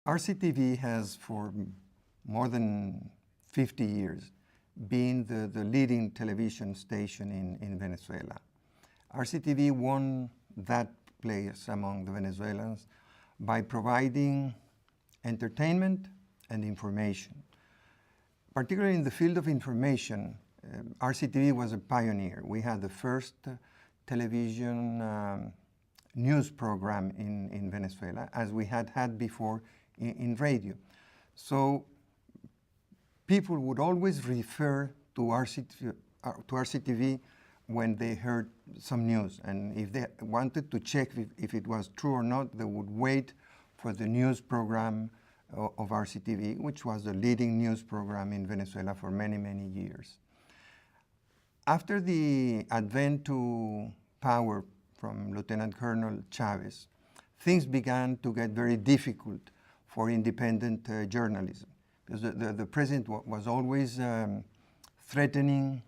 RCTV has for more than 50 years been the leading television station in Venezuela. RCTV won that place among the Venezuelans by providing entertainment and information. Particularly in the field of information, RCTV was a pioneer. We had the first television news program in Venezuela, as we had had before in radio. So people would always refer to RCTV when they heard some news. And if they wanted to check if it was true or not, they would wait for the news program of RCTV, which was the leading news program in Venezuela for many, many years. After the advent to power from Lieutenant Colonel Chavez, things began to get very difficult for independent journalism. Because the president was always threatening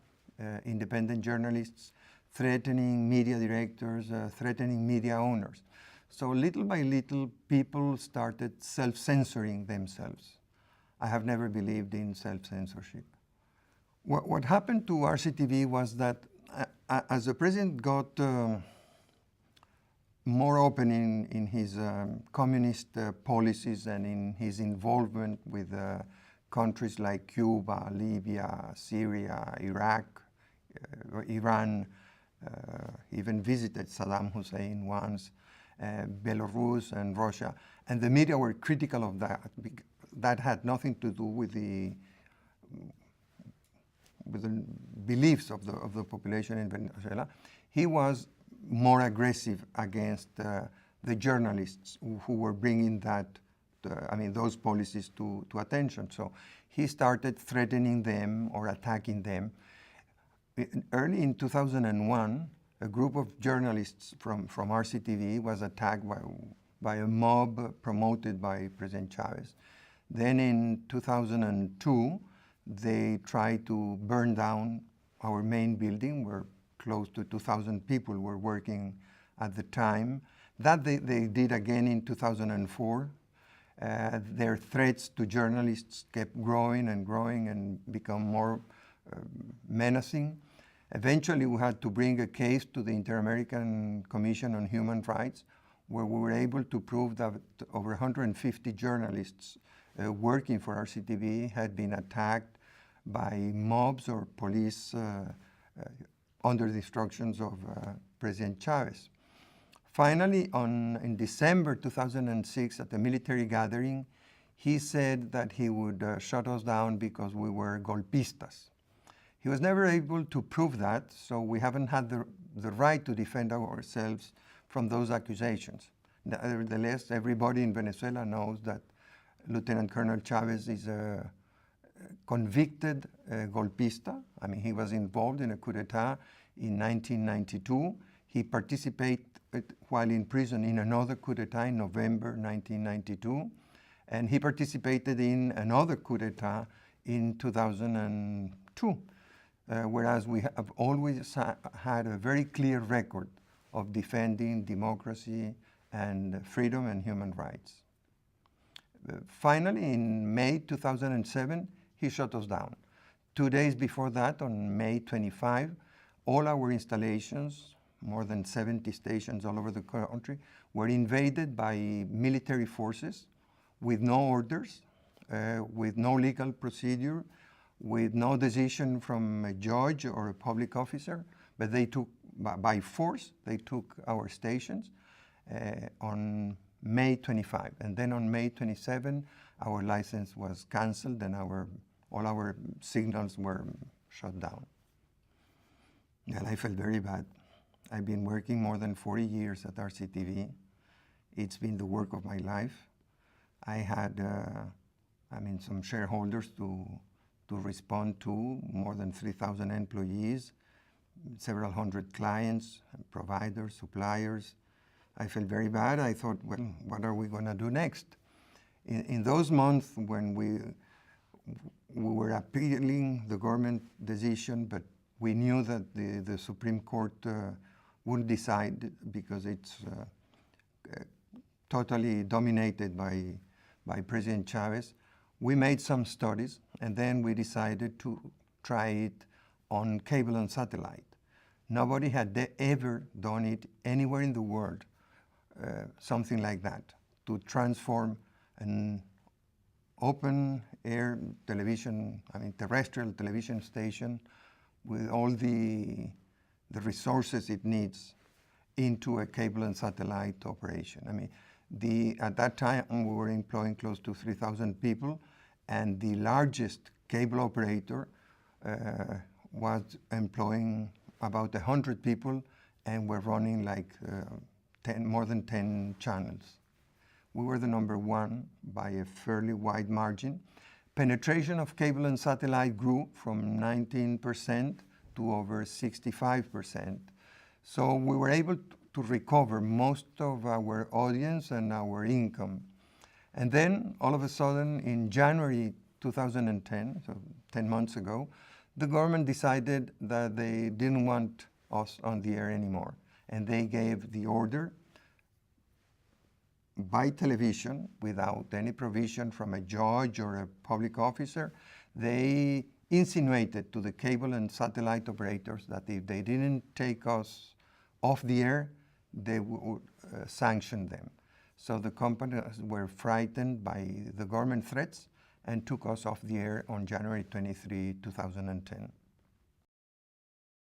independent journalists, threatening media directors, threatening media owners. So little by little, people started self-censoring themselves. I have never believed in self-censorship. What happened to RCTV was that as the president got more open in his communist policies and in his involvement with countries like Cuba, Libya, Syria, Iraq, Iran, even visited Saddam Hussein once, Belarus and Russia. And the media were critical of that. That had nothing to do with the beliefs of the population in Venezuela. He was more aggressive against the journalists who were bringing those policies to attention. So he started threatening them or attacking them. Early in 2001, a group of journalists from RCTV was attacked by a mob promoted by President Chavez. Then in 2002, they tried to burn down our main building where close to 2,000 people were working at the time. That they did again in 2004. Their threats to journalists kept growing and become more menacing. Eventually, we had to bring a case to the Inter-American Commission on Human Rights, where we were able to prove that over 150 journalists working for RCTV had been attacked by mobs or police under the instructions of President Chavez. Finally, in December 2006, at a military gathering, he said that he would shut us down because we were golpistas. He was never able to prove that, so we haven't had the right to defend ourselves from those accusations. Nevertheless, everybody in Venezuela knows that Lieutenant Colonel Chavez is a convicted golpista. I mean, he was involved in a coup d'etat in 1992. He participated while in prison in another coup d'etat in November 1992. And he participated in another coup d'etat in 2002. Whereas we have always had a very clear record of defending democracy and freedom and human rights. Finally, in May 2007, he shut us down. 2 days before that, on May 25, all our installations, more than 70 stations all over the country, were invaded by military forces with no orders, with no legal procedure, with no decision from a judge or a public officer, but they took, by force, they took our stations on May 25. And then on May 27, our license was canceled and all our signals were shut down. Well, I felt very bad. I've been working more than 40 years at RCTV. It's been the work of my life. I had, some shareholders to respond to, more than 3,000 employees, several hundred clients, providers, suppliers. I felt very bad. I thought, well, what are we going to do next? In those months when we were appealing the government decision, but we knew that the Supreme Court wouldn't decide because it's totally dominated by by President Chavez, we made some studies, and then we decided to try it on cable and satellite. Nobody had ever done it anywhere in the world, something like that, to transform an open air television, terrestrial television station with all the resources it needs into a cable and satellite operation. At that time, we were employing close to 3,000 people, and the largest cable operator was employing about 100 people, and we're running like more than 10 channels. We were the number one by a fairly wide margin. Penetration of cable and satellite grew from 19% to over 65%. So we were able to recover most of our audience and our income. And then all of a sudden in January 2010, so 10 months ago, the government decided that they didn't want us on the air anymore. And they gave the order by television, without any provision from a judge or a public officer. They insinuated to the cable and satellite operators that if they didn't take us off the air, they would sanction them. So the companies were frightened by the government threats and took us off the air on January 23, 2010.